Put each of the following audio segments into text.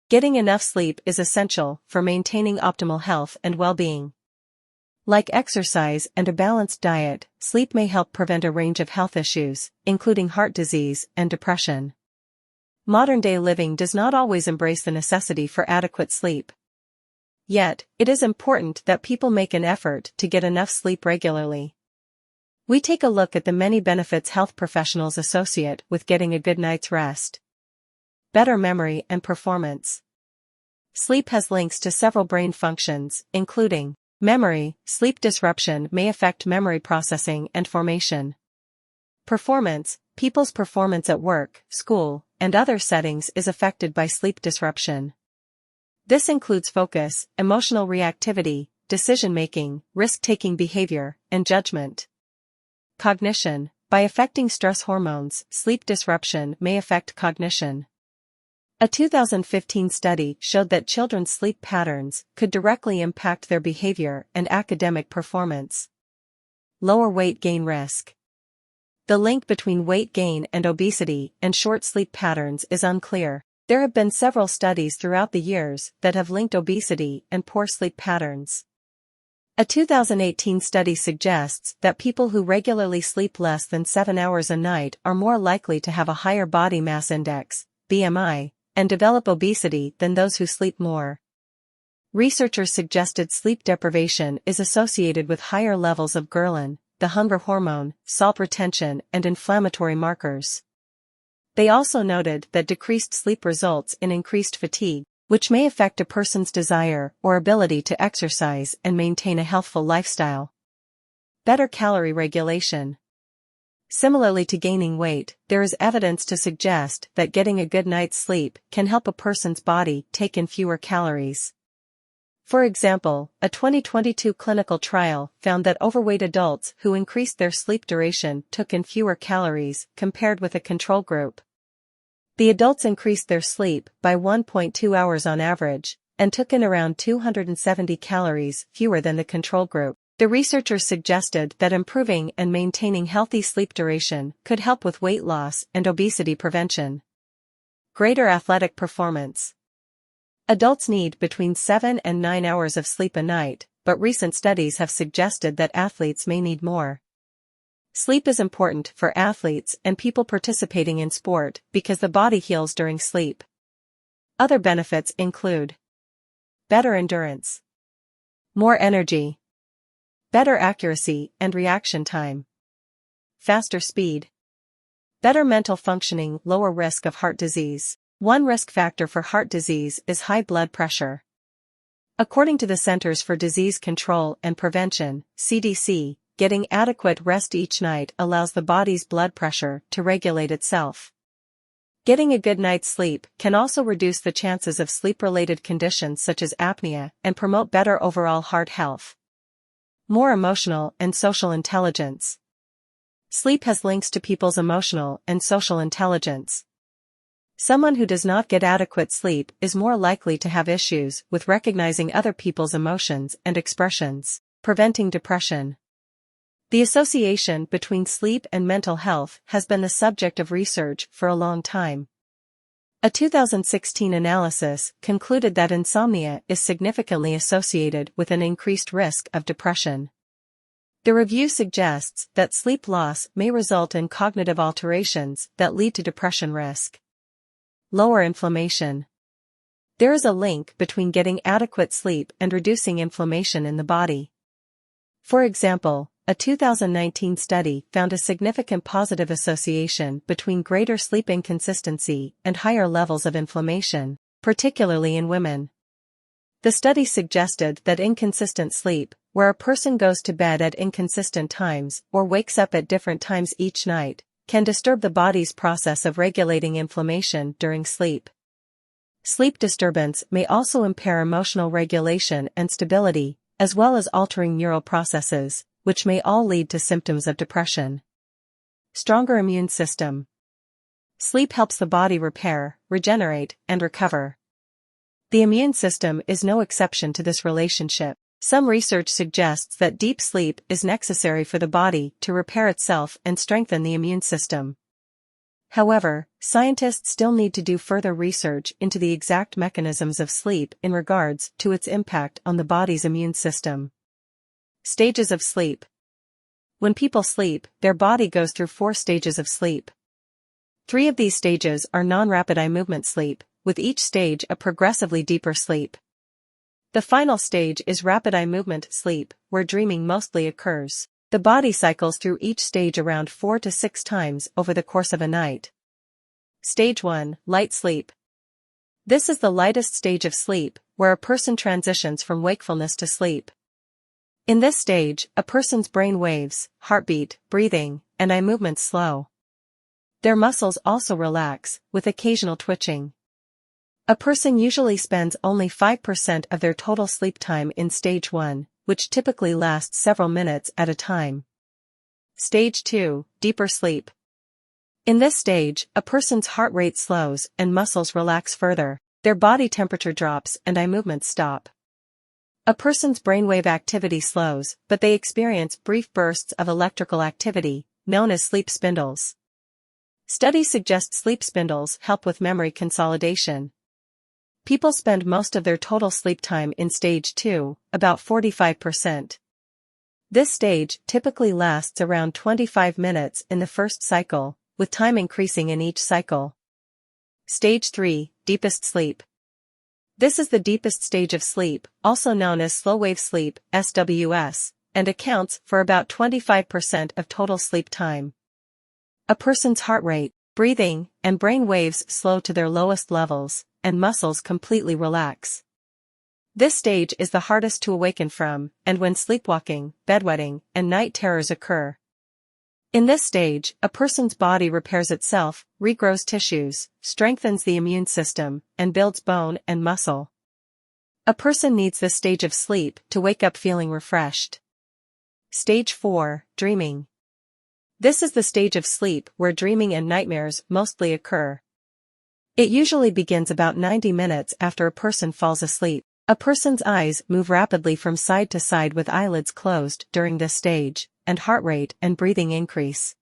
Getting enough sleep is essential for maintaining optimal health and well-being. Like exercise and a balanced diet, sleep may help prevent a range of health issues, including heart disease and depression. Modern-day living does not always embrace the necessity for adequate sleep. Yet, it is important that people make an effort to get enough sleep regularly. We take a look at the many benefits health professionals associate with getting a good night's rest. Better memory and performance. Sleep has links to several brain functions, including memory. Sleep disruption may affect memory processing and formation. Performance. People's performance at work, school, and other settings is affected by sleep disruption. This includes focus, emotional reactivity, decision-making, risk-taking behavior, and judgment. Cognition. By affecting stress hormones, sleep disruption may affect cognition. A 2015 study showed that children's sleep patterns could directly impact their behavior and academic performance. Lower weight gain risk. The link between weight gain and obesity and short sleep patterns is unclear. There have been several studies throughout the years that have linked obesity and poor sleep patterns. A 2018 study suggests that people who regularly sleep less than 7 hours a night are more likely to have a higher body mass index, BMI, and develop obesity than those who sleep more. Researchers suggested sleep deprivation is associated with higher levels of ghrelin, the hunger hormone, salt retention, and inflammatory markers. They also noted that decreased sleep results in increased fatigue, which may affect a person's desire or ability to exercise and maintain a healthful lifestyle. Better calorie regulation. Similarly to gaining weight, there is evidence to suggest that getting a good night's sleep can help a person's body take in fewer calories. For example, a 2022 clinical trial found that overweight adults who increased their sleep duration took in fewer calories compared with a control group. The adults increased their sleep by 1.2 hours on average, and took in around 270 calories fewer than the control group. The researchers suggested that improving and maintaining healthy sleep duration could help with weight loss and obesity prevention. Greater athletic performance. Adults need between 7 and 9 hours of sleep a night, but recent studies have suggested that athletes may need more. Sleep is important for athletes and people participating in sport because the body heals during sleep. Other benefits include better endurance, more energy, better accuracy and reaction time, faster speed, better mental functioning, lower risk of heart disease. One risk factor for heart disease is high blood pressure. According to the Centers for Disease Control and Prevention, CDC, getting adequate rest each night allows the body's blood pressure to regulate itself. Getting a good night's sleep can also reduce the chances of sleep-related conditions such as apnea and promote better overall heart health. More emotional and social intelligence. Sleep has links to people's emotional and social intelligence. Someone who does not get adequate sleep is more likely to have issues with recognizing other people's emotions and expressions, preventing depression. The association between sleep and mental health has been the subject of research for a long time. A 2016 analysis concluded that insomnia is significantly associated with an increased risk of depression. The review suggests that sleep loss may result in cognitive alterations that lead to depression risk. Lower inflammation. There is a link between getting adequate sleep and reducing inflammation in the body. For example, a 2019 study found a significant positive association between greater sleep inconsistency and higher levels of inflammation, particularly in women. The study suggested that inconsistent sleep, where a person goes to bed at inconsistent times or wakes up at different times each night, can disturb the body's process of regulating inflammation during sleep. Sleep disturbance may also impair emotional regulation and stability, as well as altering neural processes, which may all lead to symptoms of depression. Stronger immune system. Sleep helps the body repair, regenerate, and recover. The immune system is no exception to this relationship. Some research suggests that deep sleep is necessary for the body to repair itself and strengthen the immune system. However, scientists still need to do further research into the exact mechanisms of sleep in regards to its impact on the body's immune system. Stages of sleep. When people sleep, their body goes through 4 stages of sleep. 3 of these stages are non-rapid eye movement sleep, with each stage a progressively deeper sleep. The final stage is rapid eye movement sleep, where dreaming mostly occurs. The body cycles through each stage around 4 to 6 times over the course of a night. Stage 1, light sleep. This is the lightest stage of sleep, where a person transitions from wakefulness to sleep. In this stage, a person's brain waves, heartbeat, breathing, and eye movements slow. Their muscles also relax, with occasional twitching. A person usually spends only 5% of their total sleep time in stage 1, which typically lasts several minutes at a time. Stage 2, deeper sleep. In this stage, a person's heart rate slows and muscles relax further, their body temperature drops and eye movements stop. A person's brainwave activity slows, but they experience brief bursts of electrical activity, known as sleep spindles. Studies suggest sleep spindles help with memory consolidation. People spend most of their total sleep time in stage 2, about 45%. This stage typically lasts around 25 minutes in the first cycle, with time increasing in each cycle. Stage 3, deepest sleep. This is the deepest stage of sleep, also known as slow-wave sleep, SWS, and accounts for about 25% of total sleep time. A person's heart rate, breathing, and brain waves slow to their lowest levels, and muscles completely relax. This stage is the hardest to awaken from, and when sleepwalking, bedwetting, and night terrors occur. In this stage, a person's body repairs itself, regrows tissues, strengthens the immune system, and builds bone and muscle. A person needs this stage of sleep to wake up feeling refreshed. Stage 4, dreaming. This is the stage of sleep where dreaming and nightmares mostly occur. It usually begins about 90 minutes after a person falls asleep. A person's eyes move rapidly from side to side with eyelids closed during this stage, and heart rate and breathing increase.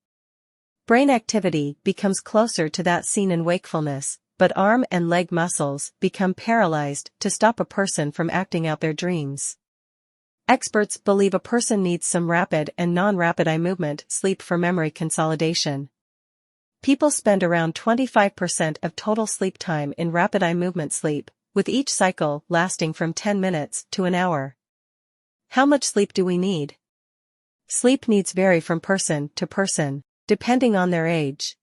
Brain activity becomes closer to that seen in wakefulness, but arm and leg muscles become paralyzed to stop a person from acting out their dreams. Experts believe a person needs some rapid and non-rapid eye movement sleep for memory consolidation. People spend around 25% of total sleep time in rapid eye movement sleep, with each cycle lasting from 10 minutes to an hour. How much sleep do we need? Sleep needs vary from person to person, depending on their age.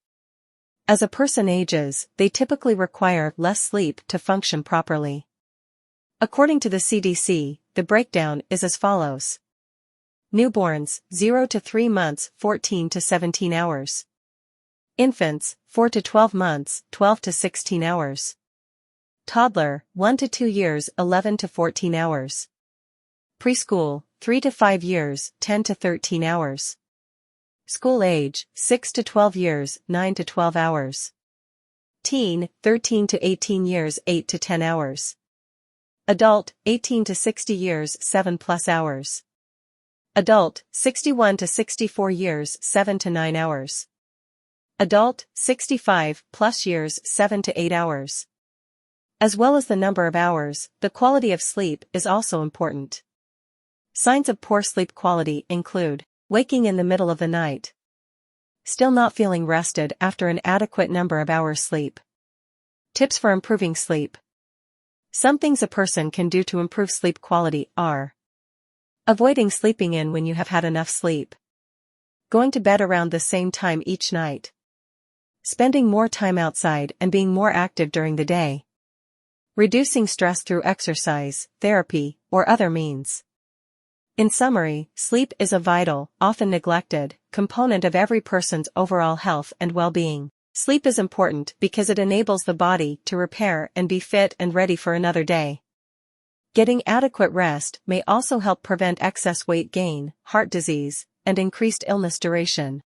As a person ages, they typically require less sleep to function properly. According to the CDC, the breakdown is as follows. Newborns, 0 to 3 months, 14 to 17 hours. Infants, 4 to 12 months, 12 to 16 hours. Toddler, 1 to 2 years, 11 to 14 hours. Preschool, 3 to 5 years, 10 to 13 hours. School age, 6 to 12 years, 9 to 12 hours. Teen, 13 to 18 years, 8 to 10 hours. Adult, 18 to 60 years, 7+ hours. Adult, 61 to 64 years, 7 to 9 hours. Adult, 65+ years, 7 to 8 hours. As well as the number of hours, the quality of sleep is also important. Signs of poor sleep quality include waking in the middle of the night, still not feeling rested after an adequate number of hours sleep. Tips for improving sleep. Some things a person can do to improve sleep quality are: avoiding sleeping in when you have had enough sleep, going to bed around the same time each night, spending more time outside and being more active during the day, reducing stress through exercise, therapy, or other means. In summary, sleep is a vital, often neglected, component of every person's overall health and well-being. Sleep is important because it enables the body to repair and be fit and ready for another day. Getting adequate rest may also help prevent excess weight gain, heart disease, and increased illness duration.